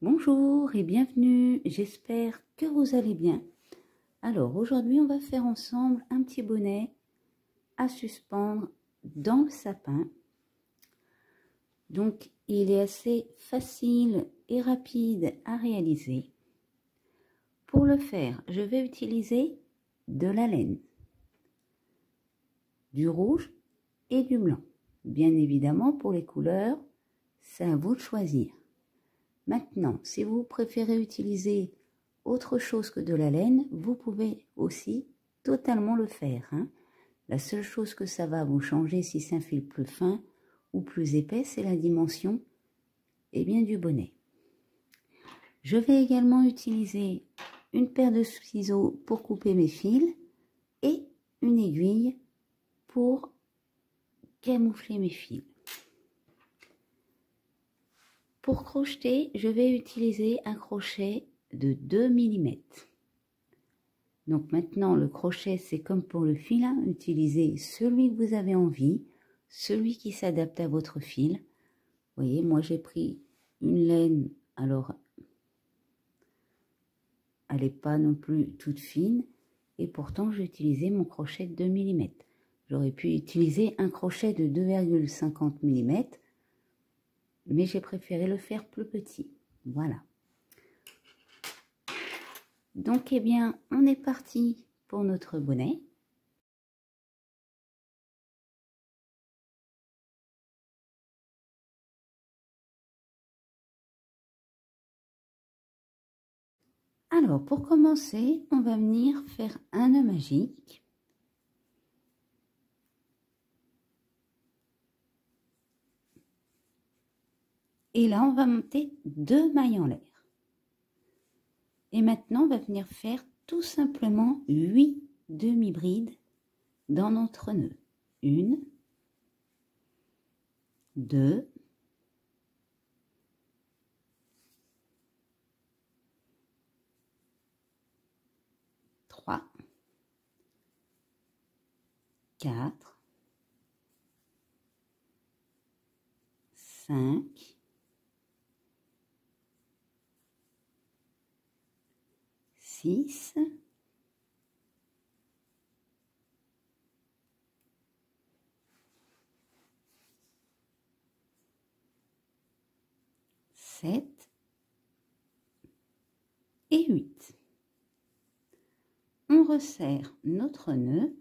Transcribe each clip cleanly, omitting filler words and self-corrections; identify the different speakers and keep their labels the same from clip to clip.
Speaker 1: Bonjour et bienvenue, j'espère que vous allez bien. Alors aujourd'hui on va faire ensemble un petit bonnet à suspendre dans le sapin. Donc il est assez facile et rapide à réaliser. Pour le faire, je vais utiliser de la laine, du rouge et du blanc. Bien évidemment pour les couleurs, c'est à vous de choisir. Maintenant, si vous préférez utiliser autre chose que de la laine, vous pouvez aussi totalement le faire. La seule chose que ça va vous changer si c'est un fil plus fin ou plus épais, c'est la dimension du bonnet. Je vais également utiliser une paire de ciseaux pour couper mes fils et une aiguille pour camoufler mes fils. Pour crocheter, je vais utiliser un crochet de 2 mm. Donc maintenant, le crochet, c'est comme pour le fil, utilisez celui que vous avez envie, celui qui s'adapte à votre fil. Vous voyez, moi j'ai pris une laine, alors elle n'est pas non plus toute fine, et pourtant j'ai utilisé mon crochet de 2 mm. J'aurais pu utiliser un crochet de 2,50 mm, mais j'ai préféré le faire plus petit. Voilà. Donc, on est parti pour notre bonnet. Alors, pour commencer, on va venir faire un nœud magique. Et là, on va monter 2 mailles en l'air. Et maintenant, on va venir faire tout simplement 8 demi-brides dans notre nœud. 1, 2, 3, 4, 5, 6, 7 et 8. On resserre notre nœud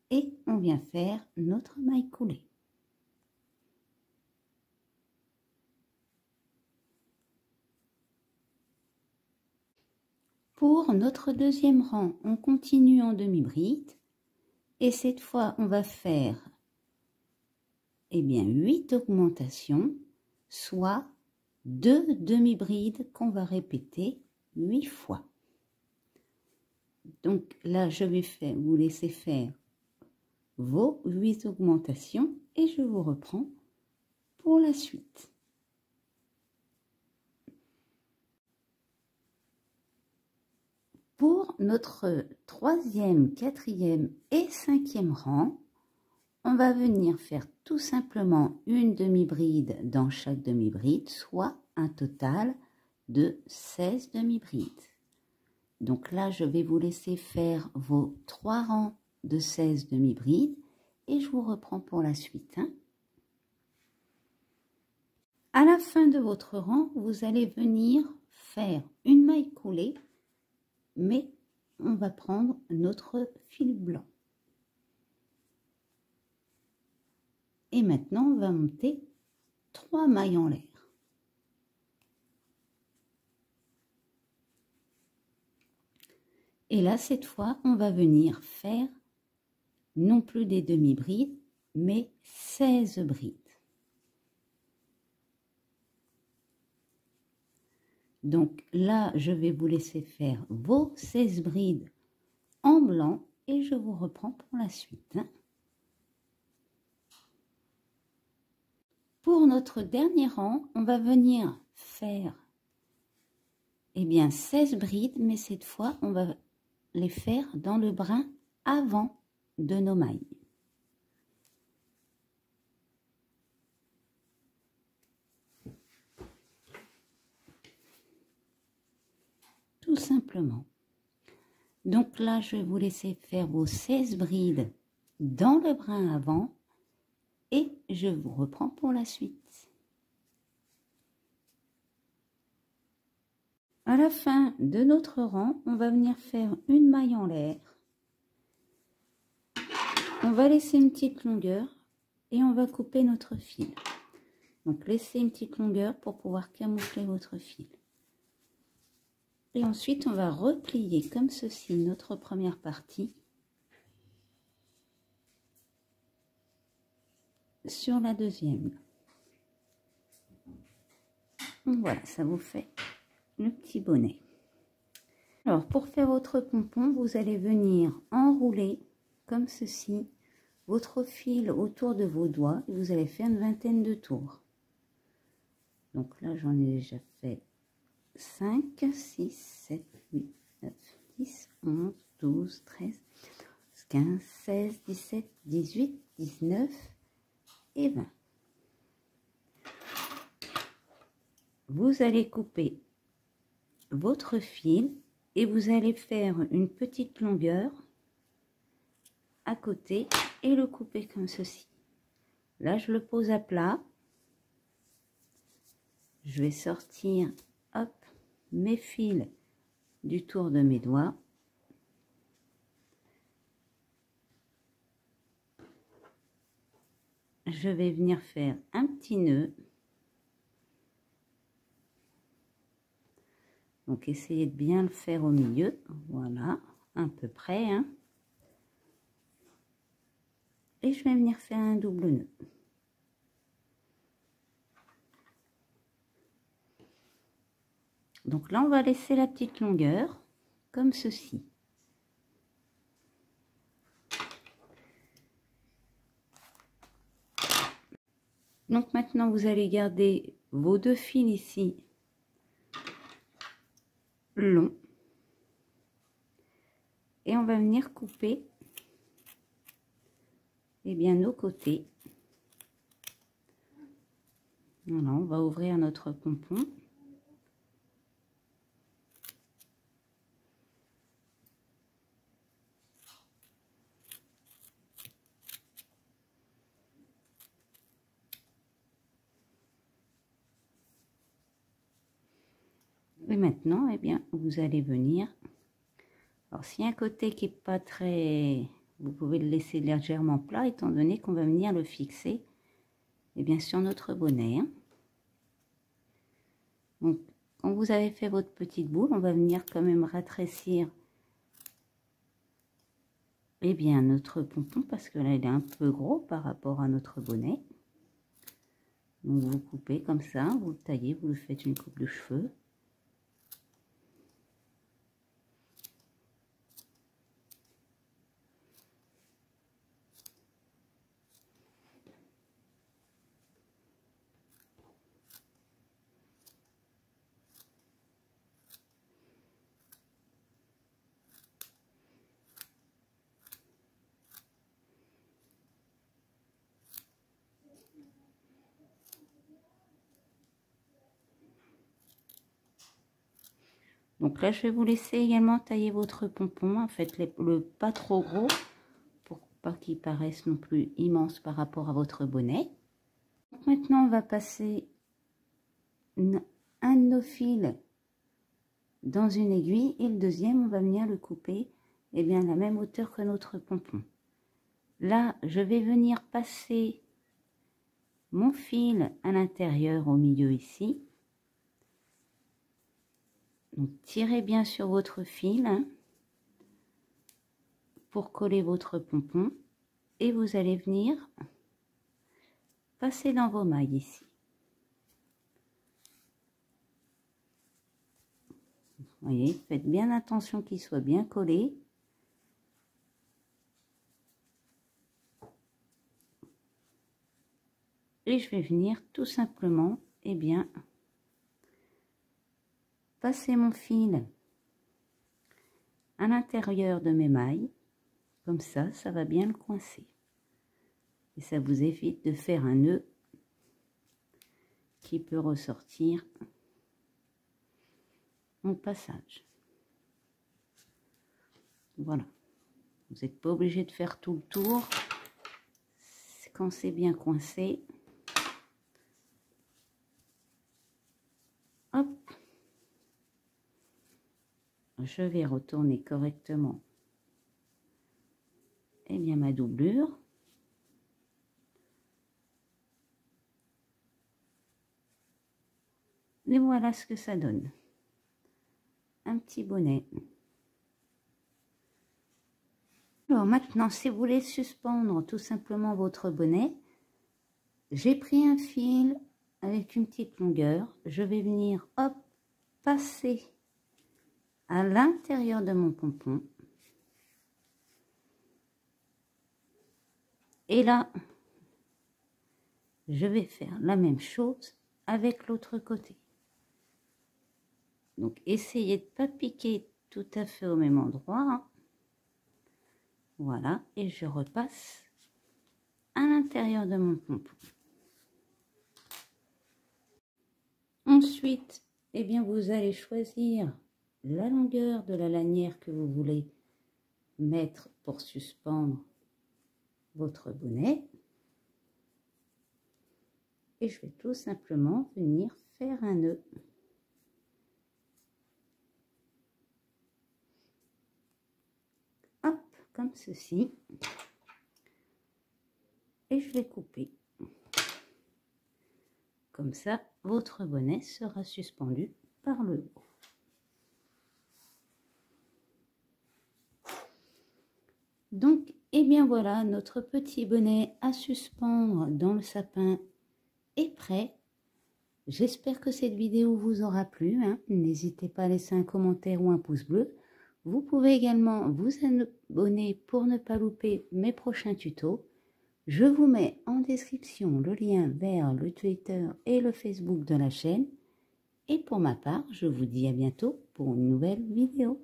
Speaker 1: et on vient faire notre maille coulée. Pour notre deuxième rang, on continue en demi-bride et cette fois on va faire 8 augmentations, soit 2 demi-brides qu'on va répéter 8 fois. Donc là, je vais vous laisser faire vos 8 augmentations et je vous reprends pour la suite. Pour notre troisième, quatrième et cinquième rang, on va venir faire tout simplement une demi-bride dans chaque demi-bride, soit un total de 16 demi-brides. Donc là, je vais vous laisser faire vos 3 rangs de 16 demi-brides et je vous reprends pour la suite. À la fin de votre rang, vous allez venir faire une maille coulée, mais on va prendre notre fil blanc. Et maintenant, on va monter 3 mailles en l'air. Et là, cette fois, on va venir faire non plus des demi-brides, mais 16 brides. Donc là, je vais vous laisser faire vos 16 brides en blanc et je vous reprends pour la suite. Pour notre dernier rang, on va venir faire 16 brides, mais cette fois, on va les faire dans le brin avant de nos mailles. tout simplement. Donc là, je vais vous laisser faire vos 16 brides dans le brin avant et je vous reprends pour la suite. À la fin de notre rang, on va venir faire une maille en l'air. On va laisser une petite longueur et on va couper notre fil. Donc laissez une petite longueur pour pouvoir camoufler votre fil. Et ensuite, on va replier comme ceci notre première partie sur la deuxième. Donc voilà, ça vous fait le petit bonnet. Alors, pour faire votre pompon, vous allez venir enrouler comme ceci votre fil autour de vos doigts et vous allez faire une vingtaine de tours. Donc là, j'en ai déjà fait 5, 6, 7, 8, 9, 10, 11, 12, 13, 15, 16, 17, 18, 19 et 20. Vous allez couper votre fil et vous allez faire une petite longueur à côté et le couper comme ceci. Là, je le pose à plat. Je vais sortir, hop, mes fils du tour de mes doigts. Je vais venir faire un petit nœud. Donc, essayez de bien le faire au milieu. Voilà, à peu près. Hein. Et je vais venir faire un double nœud. Donc là, on va laisser la petite longueur, comme ceci. Donc maintenant, vous allez garder vos deux fils ici, longs. Et on va venir couper, eh bien, nos côtés. Voilà, on va ouvrir notre pompon. Et maintenant, eh bien, vous allez venir. Alors, s'il y a un côté qui n'est pas très... Vous pouvez le laisser légèrement plat, étant donné qu'on va venir le fixer, eh bien, sur notre bonnet. Hein. Donc, quand vous avez fait votre petite boule, on va venir quand même rétrécir, eh bien, notre pompon, parce que là, il est un peu gros par rapport à notre bonnet. Donc, vous coupez comme ça, vous le taillez, vous le faites une coupe de cheveux. Donc là, je vais vous laisser également tailler votre pompon. En fait, le pas trop gros pour pas qu'il paraisse non plus immense par rapport à votre bonnet. Donc maintenant, on va passer un de nos fils dans une aiguille et le deuxième, on va venir le couper eh bien, à la même hauteur que notre pompon. Là, je vais venir passer mon fil à l'intérieur au milieu ici. Donc, tirez bien sur votre fil hein, pour coller votre pompon et vous allez venir passer dans vos mailles ici. Vous voyez, faites bien attention qu'il soit bien collé. Et je vais venir tout simplement, eh bien, passer mon fil à l'intérieur de mes mailles. Comme ça, ça va bien le coincer. Et ça vous évite de faire un nœud qui peut ressortir au passage. Voilà. Vous n'êtes pas obligé de faire tout le tour. Quand c'est bien coincé. Hop. Je vais retourner correctement ma doublure. Et voilà ce que ça donne. Un petit bonnet. Alors maintenant, si vous voulez suspendre tout simplement votre bonnet, j'ai pris un fil avec une petite longueur. Je vais venir, hop, passer à l'intérieur de mon pompon. Et là, je vais faire la même chose avec l'autre côté. Donc, essayez de ne pas piquer tout à fait au même endroit. Hein. Voilà, et je repasse à l'intérieur de mon pompon. Ensuite, eh bien, vous allez choisir la longueur de la lanière que vous voulez mettre pour suspendre votre bonnet. Et je vais tout simplement venir faire un nœud. Hop, comme ceci. Et je vais couper. Comme ça, votre bonnet sera suspendu par le haut. Donc, eh bien voilà, notre petit bonnet à suspendre dans le sapin est prêt. J'espère que cette vidéo vous aura plu. Hein. N'hésitez pas à laisser un commentaire ou un pouce bleu. Vous pouvez également vous abonner pour ne pas louper mes prochains tutos. Je vous mets en description le lien vers le Twitter et le Facebook de la chaîne. Et pour ma part, je vous dis à bientôt pour une nouvelle vidéo.